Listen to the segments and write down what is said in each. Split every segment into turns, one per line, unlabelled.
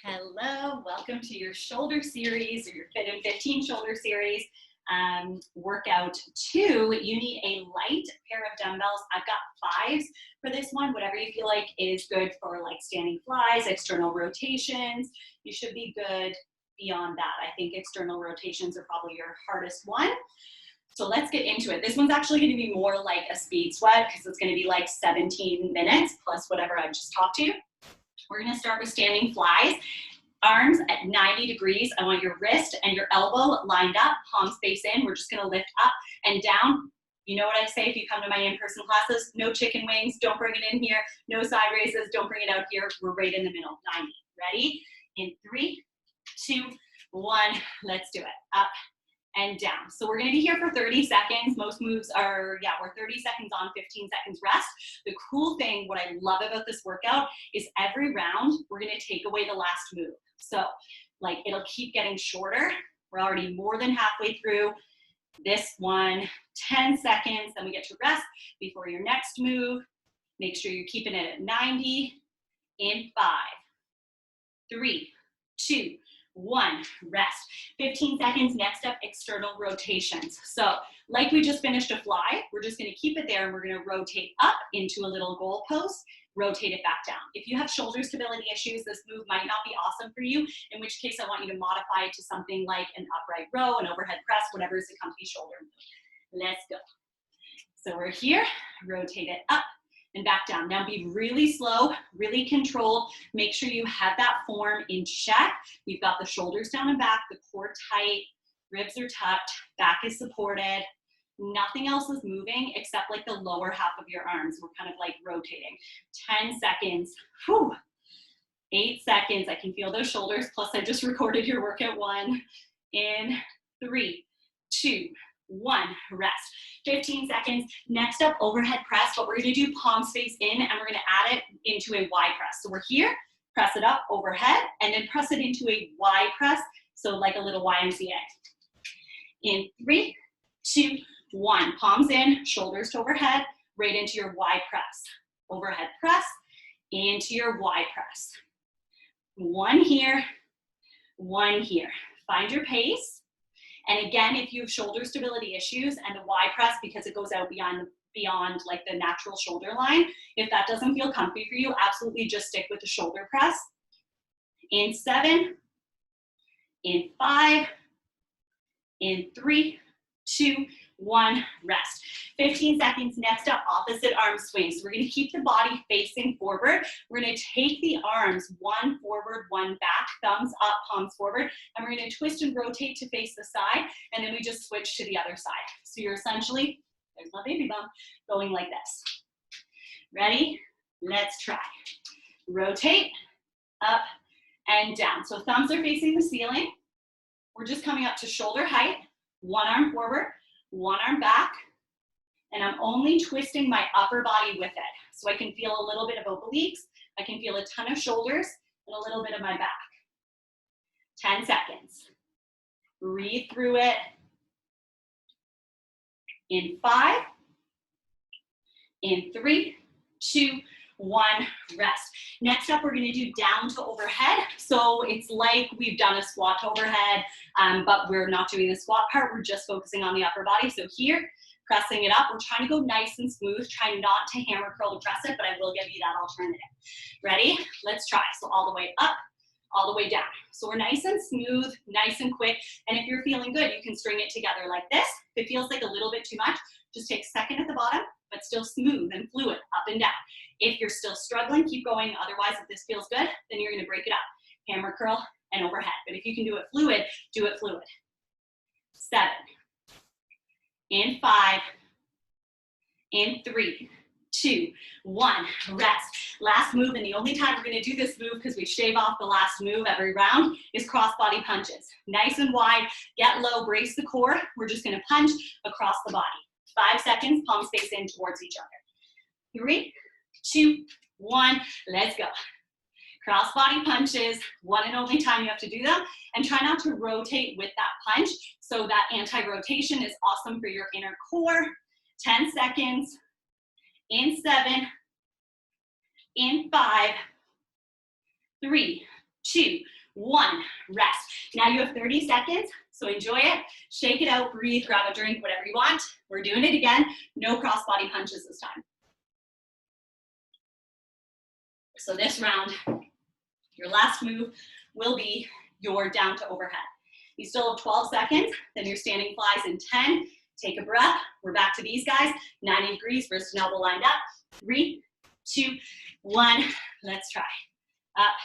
Hello, welcome to your shoulder series or your Fit in 15 shoulder series. Workout 2, you need a light pair of dumbbells. I've got 5s for this one, whatever you feel like is good for like standing flies, external rotations. You should be good beyond that. I think external rotations are probably your hardest one. So let's get into it. This one's actually going to be more like a speed sweat because it's going to be like 17 minutes plus whatever I just talked to you. We're going to start with standing flies. Arms at 90 degrees. I want your wrist and your elbow lined up, palms face in. We're just going to lift up and down. You know what I say if you come to my in-person classes? No chicken wings. Don't bring it in here. No side raises. Don't bring it out here. We're right in the middle. 90. Ready? In 3, 2, 1. Let's do it. Up and down. So we're going to be here for 30 seconds. Most moves are, we're 30 seconds on, 15 seconds rest. The cool thing, what I love about this workout is every round, we're going to take away the last move. So like it'll keep getting shorter. We're already more than halfway through this one, 10 seconds, then we get to rest before your next move. Make sure you're keeping it at 90 in 5, 3, 2, 1, rest. 15 seconds, next up, external rotations. So like we just finished a fly, we're just gonna keep it there and we're gonna rotate up into a little goal post, rotate it back down. If you have shoulder stability issues, this move might not be awesome for you, in which case I want you to modify it to something like an upright row, an overhead press, whatever is the comfy shoulder move. Let's go. So we're here, rotate it up and back down. Now be really slow, really controlled. Make sure you have that form in check. You've got the shoulders down and back, the core tight, ribs are tucked, back is supported. Nothing else is moving except like the lower half of your arms. We're kind of like rotating. 10 seconds. Whew. 8 seconds. I can feel those shoulders. Plus I just recorded your workout 1. In 3, 2, 1, rest. 15 seconds. Next up, overhead press, but we're gonna do palms face in and we're gonna add it into a Y press. So we're here, press it up overhead, and then press it into a Y press, so like a little YMCA. In 3, 2, 1, palms in, shoulders to overhead, right into your Y press. Overhead press, into your Y press. 1 here, 1 here. Find your pace. And again, if you have shoulder stability issues and the Y press, because it goes out beyond like the natural shoulder line, if that doesn't feel comfy for you, absolutely just stick with the shoulder press. In 7, in 5, in 3, 2, 1, rest. 15 seconds. Next up, opposite arm swing. So we're going to keep the body facing forward. We're going to take the arms, 1 forward, 1 back, thumbs up, palms forward, and we're going to twist and rotate to face the side, and then we just switch to the other side. So you're essentially, there's my baby bump, going like this. Ready? Let's try. Rotate, up and down. So thumbs are facing the ceiling. We're just coming up to shoulder height, 1 arm forward, 1 arm back, and I'm only twisting my upper body with it. So I can feel a little bit of obliques, I can feel a ton of shoulders, and a little bit of my back. 10 seconds. Breathe through it. In 5, in 3, 2, 1, rest. Next up, we're gonna do down to overhead. So it's like we've done a squat to overhead, but we're not doing the squat part. We're just focusing on the upper body. So here, pressing it up. We're trying to go nice and smooth. Try not to hammer curl to press it, but I will give you that alternative. Ready? Let's try. So all the way up, all the way down. So we're nice and smooth, nice and quick. And if you're feeling good, you can string it together like this. If it feels like a little bit too much, just take second at the bottom, but still smooth and fluid, up and down. If you're still struggling, keep going. Otherwise, if this feels good, then you're gonna break it up. Hammer curl and overhead. But if you can do it fluid, do it fluid. 7, in 5, in 3, 2, 1, rest. Last move, and the only time we're gonna do this move, because we shave off the last move every round, is cross body punches. Nice and wide, get low, brace the core. We're just gonna punch across the body. 5 seconds, palms face in towards each other. 3, 2, 1, let's go. Cross body punches, one and only time you have to do them, and try not to rotate with that punch. So that anti-rotation is awesome for your inner core. 10 seconds, in 7, in 5, 3, 2, 1, rest. Now you have 30 seconds, so enjoy it, shake it out, breathe, grab a drink, whatever you want. We're doing it again, no crossbody punches this time. So this round, your last move will be your down to overhead. You still have 12 seconds, then you're standing flies in 10. Take a breath. We're back to these guys. 90 degrees, wrist and elbow lined up. 3, 2, 1. Let's try. Up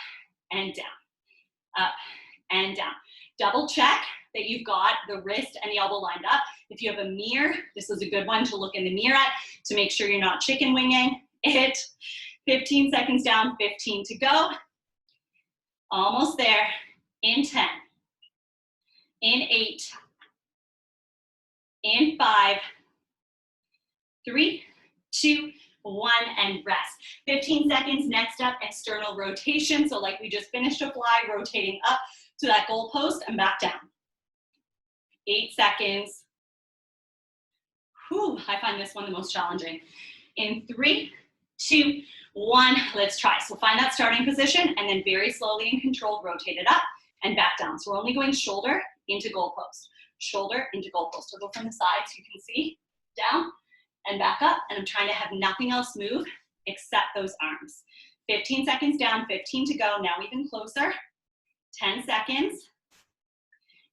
and down. Up and down. Double check that you've got the wrist and the elbow lined up. If you have a mirror, this is a good one to look in the mirror at to make sure you're not chicken winging it. 15 seconds down, 15 to go. Almost there. In 10. In 8. In 5, 3, 2, 1, and rest. 15 seconds. Next up, external rotation. So like we just finished a fly, rotating up to that goal post and back down. 8 seconds. Whew, I find this one the most challenging. In 3, 2, 1, let's try. So find that starting position and then very slowly and controlled rotate it up and back down. So we're only going shoulder into goal post. Shoulder into goal post. So go from the side so you can see, down and back up. And I'm trying to have nothing else move except those arms. 15 seconds down, 15 to go. Now even closer. 10 seconds.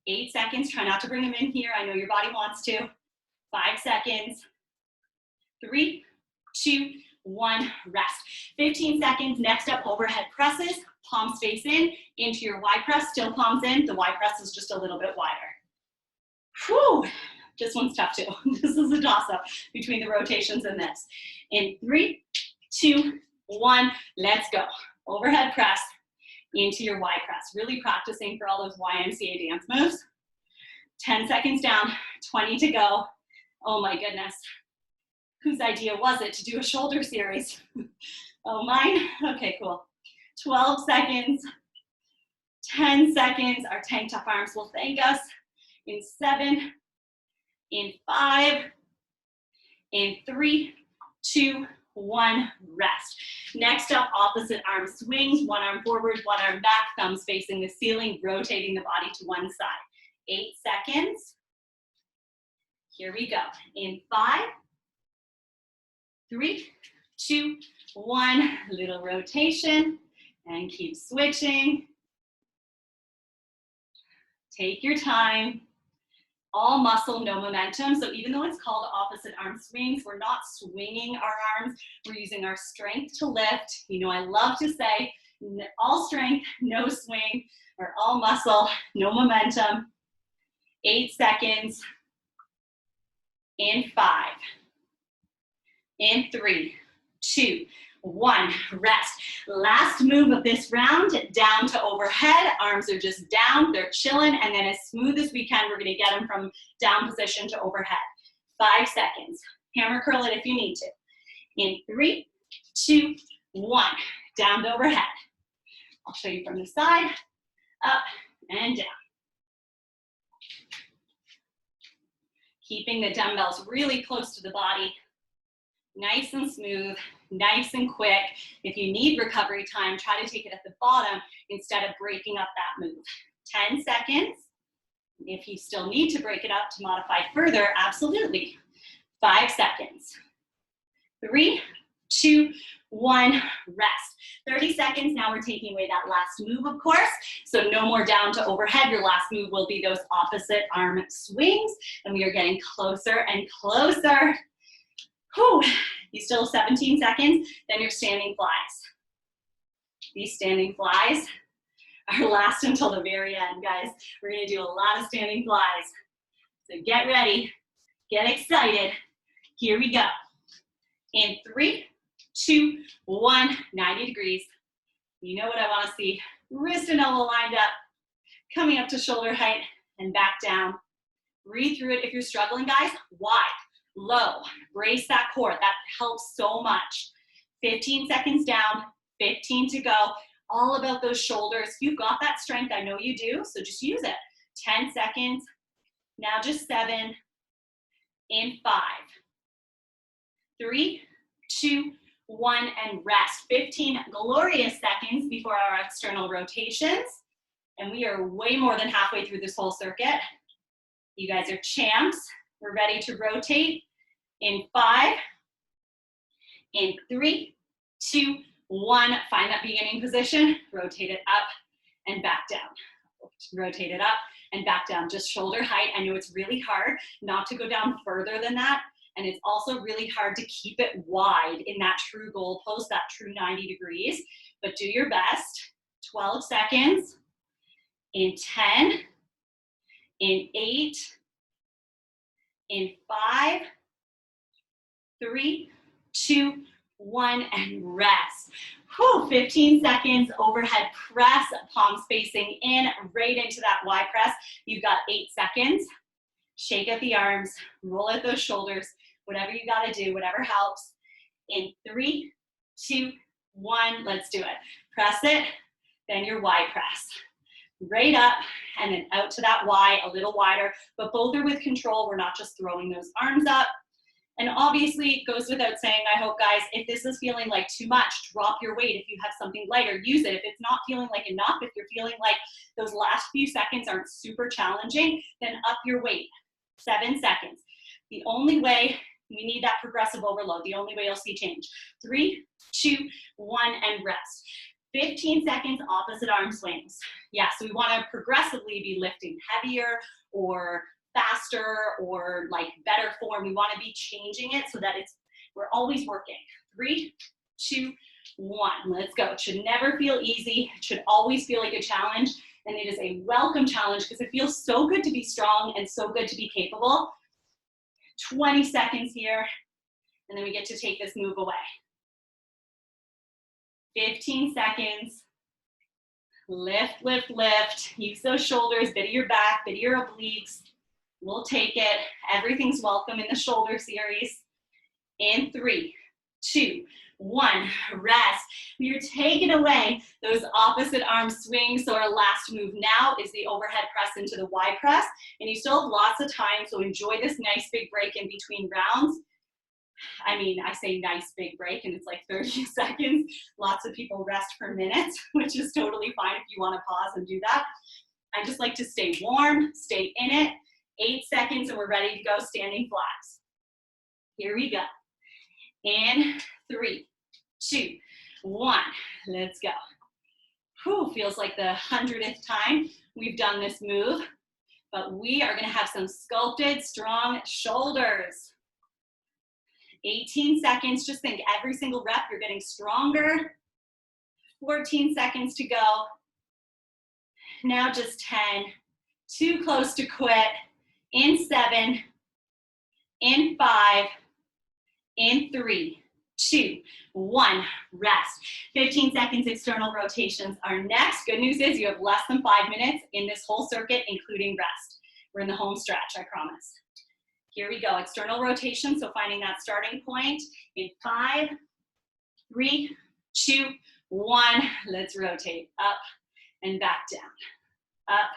8 seconds. Try not to bring them in here. I know your body wants to. 5 seconds. 3, 2, 1, rest. 15 seconds. Next up, overhead presses. Palms face in, into your Y press. Still palms in. The Y press is just a little bit wider. Whew, this one's tough too. This is a toss-up between the rotations and this. In 3, 2, 1, let's go. Overhead press into your Y press. Really practicing for all those YMCA dance moves. 10 seconds down, 20 to go. Oh my goodness. Whose idea was it to do a shoulder series? Oh, mine? Okay, cool. 12 seconds, 10 seconds. Our tank top arms will thank us. In 7, in 5, in 3, 2, 1, rest. Next up, opposite arm swings, one arm forward, one arm back, thumbs facing the ceiling, rotating the body to one side. 8 seconds. Here we go. In 5, 3, 2, 1, little rotation, and keep switching. Take your time. All muscle, no momentum. So even though it's called opposite arm swings, we're not swinging our arms. We're using our strength to lift. You know, I love to say all strength, no swing, or all muscle, no momentum. 8 seconds. In 5, in 3, 2, 1, rest. Last move of this round, down to overhead. Arms are just down, they're chilling, and then as smooth as we can, we're gonna get them from down position to overhead. 5 seconds. Hammer curl it if you need to. In 3, 2, 1, down to overhead. I'll show you from the side, up and down. Keeping the dumbbells really close to the body. Nice and smooth, nice and quick. If you need recovery time, try to take it at the bottom instead of breaking up that move. 10 seconds. If you still need to break it up to modify further, absolutely. 5 seconds. 3, 2, 1, rest. 30 seconds, now we're taking away that last move, of course. So no more down to overhead. Your last move will be those opposite arm swings. And we are getting closer and closer. Whew. You still have 17 seconds, then you're standing flies. These standing flies are last until the very end, guys. We're gonna do a lot of standing flies. So get ready, get excited. Here we go. In 3, 2, 1, 90 degrees. You know what I wanna see. Wrist and elbow lined up, coming up to shoulder height and back down. Breathe through it if you're struggling, guys. Wide. Low, brace that core, that helps so much. 15 seconds down, 15 to go. All about those shoulders. You've got that strength, I know you do, so just use it. 10 seconds, now just 7, in 5, 3, 2, 1, and rest. 15 glorious seconds before our external rotations. And we are way more than halfway through this whole circuit. You guys are champs. We're ready to rotate in 5, in 3, 2, 1. Find that beginning position. Rotate it up and back down. Rotate it up and back down, just shoulder height. I know it's really hard not to go down further than that. And it's also really hard to keep it wide in that true goal post, that true 90 degrees. But do your best. 12 seconds. In 10, in 8, in 5, 3, 2, 1, and rest. Whew, 15 seconds, overhead press, palms facing in, right into that Y press. You've got 8 seconds. Shake out the arms, roll out those shoulders, whatever you gotta do, whatever helps. In 3, 2, 1, let's do it. Press it, then your Y press. Right up, and then out to that Y, a little wider, but both are with control. We're not just throwing those arms up. And obviously, it goes without saying, I hope, guys, if this is feeling like too much, drop your weight. If you have something lighter, use it. If it's not feeling like enough, if you're feeling like those last few seconds aren't super challenging, then up your weight. 7 seconds. The only way, we need that progressive overload, the only way you'll see change. 3, 2, 1, and rest. 15 seconds, opposite arm swings. Yeah, so we want to progressively be lifting heavier or faster or like better form. We want to be changing it so that we're always working. 3, 2, 1. Let's go. It should never feel easy. It should always feel like a challenge. And it is a welcome challenge because it feels so good to be strong and so good to be capable. 20 seconds here. And then we get to take this move away. 15 seconds. Lift, lift, lift. Use those shoulders, bit of your back, bit of your obliques. We'll take it. Everything's welcome in the shoulder series. In 3, 2, 1, rest. We are taking away those opposite arm swings. So our last move now is the overhead press into the Y press. And you still have lots of time, so enjoy this nice big break in between rounds. I mean, I say nice big break and it's like 30 seconds. Lots of people rest for minutes, which is totally fine if you want to pause and do that. I just like to stay warm, stay in it. 8 seconds and we're ready to go, standing flags. Here we go. In 3, 2, 1, let's go. Whew, feels like the 100th time we've done this move, but we are gonna have some sculpted, strong shoulders. 18 seconds, just think every single rep, you're getting stronger. 14 seconds to go. Now just 10, too close to quit. In 7, in 5, in 3, 2, 1, rest. 15 seconds external rotations are next. Good news is you have less than 5 minutes in this whole circuit, including rest. We're in the home stretch, I promise. Here we go, external rotation, so finding that starting point in 5, 3, 2, 1. Let's rotate up and back down, up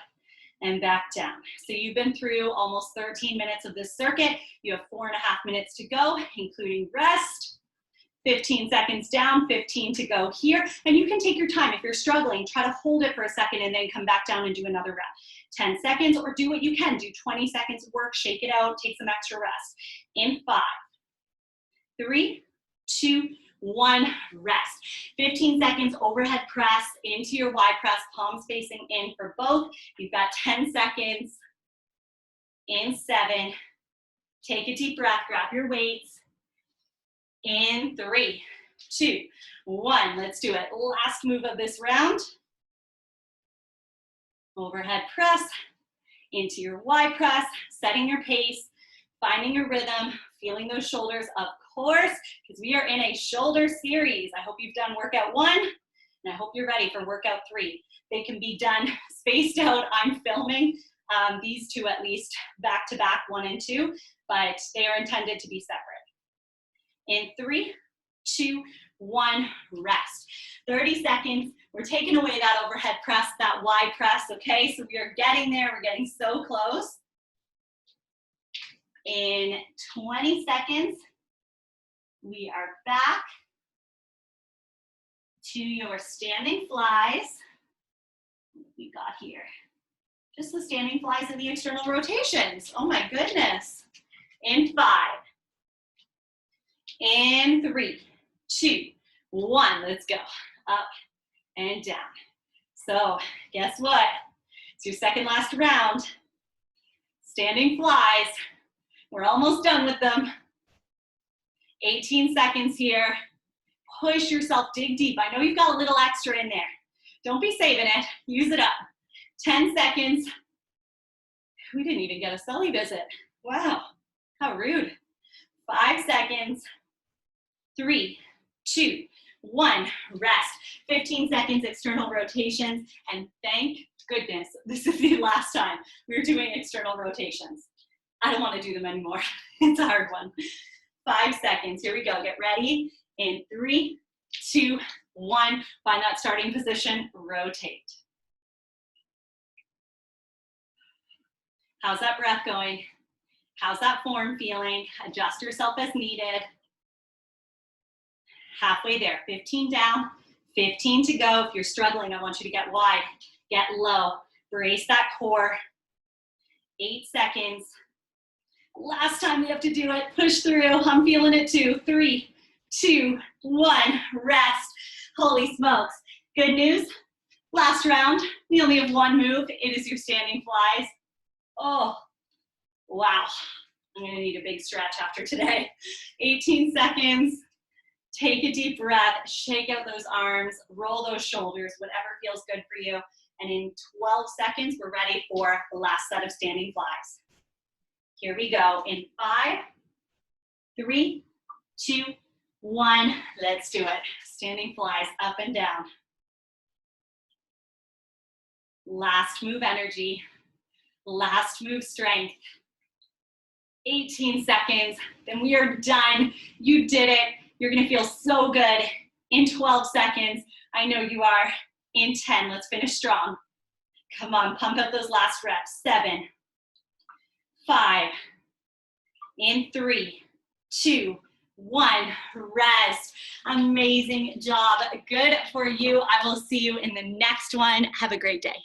and back down. So you've been through almost 13 minutes of this circuit. You have 4.5 minutes to go, including rest. 15 seconds down, 15 to go here. And you can take your time. If you're struggling, try to hold it for a second and then come back down and do another rep. 10 seconds, or do what you can. Do 20 seconds of work, shake it out, take some extra rest. In 5, 3, 2, 1, rest. 15 seconds, overhead press into your Y press, palms facing in for both. You've got 10 seconds. In 7, take a deep breath, grab your weights. In 3, 2, 1, let's do it. Last move of this round. Overhead press into your Y press, setting your pace, finding your rhythm, feeling those shoulders, of course, because we are in a shoulder series. I hope you've done workout 1, and I hope you're ready for workout 3. They can be done spaced out. I'm filming these two at least back to back, 1 and 2, but they are intended to be separate. In 3, 2, 1, rest. 30 seconds. We're taking away that overhead press, that Y press, okay? So we are getting there. We're getting so close. In 20 seconds, we are back. to your standing flies. What we got here? Just the standing flies and the external rotations. Oh my goodness. In 5, in 3, 2, 1. Let's go. Up and down. So guess what? It's your second last round. Standing flies. We're almost done with them. 18 seconds here. Push yourself, dig deep. I know you've got a little extra in there. Don't be saving it. Use it up. 10 seconds. We didn't even get a Sully visit. Wow, how rude. 5 seconds. 3, 2, 1. Rest. 15 seconds external rotations. And thank goodness this is the last time we're doing external rotations. I don't want to do them anymore. It's a hard one. 5 seconds. Here we go. Get ready. In 3, 2, 1. Find that starting position. Rotate. How's that breath going? How's that form feeling? Adjust yourself as needed. Halfway there. 15 down, 15 to go. If you're struggling, I want you to get wide, get low. Brace that core. 8 seconds. Last time we have to do it. Push through. I'm feeling it too. 3, 2, 1. Rest. Holy smokes. Good news. Last round. We only have one move. It is your standing flies. Oh, wow. I'm going to need a big stretch after today. 18 seconds. Take a deep breath. Shake out those arms. Roll those shoulders. Whatever feels good for you. And in 12 seconds, we're ready for the last set of standing flies. Here we go. In 5, 3, 2, 1. Let's do it. Standing flies up and down. Last move energy. Last move strength. 18 seconds. Then we are done. You did it. You're going to feel so good in 12 seconds. I know you are. In 10. Let's finish strong. Come on. Pump up those last reps. 7, 5, in 3, 2, 1, rest. Amazing job. Good for you. I will see you in the next one. Have a great day.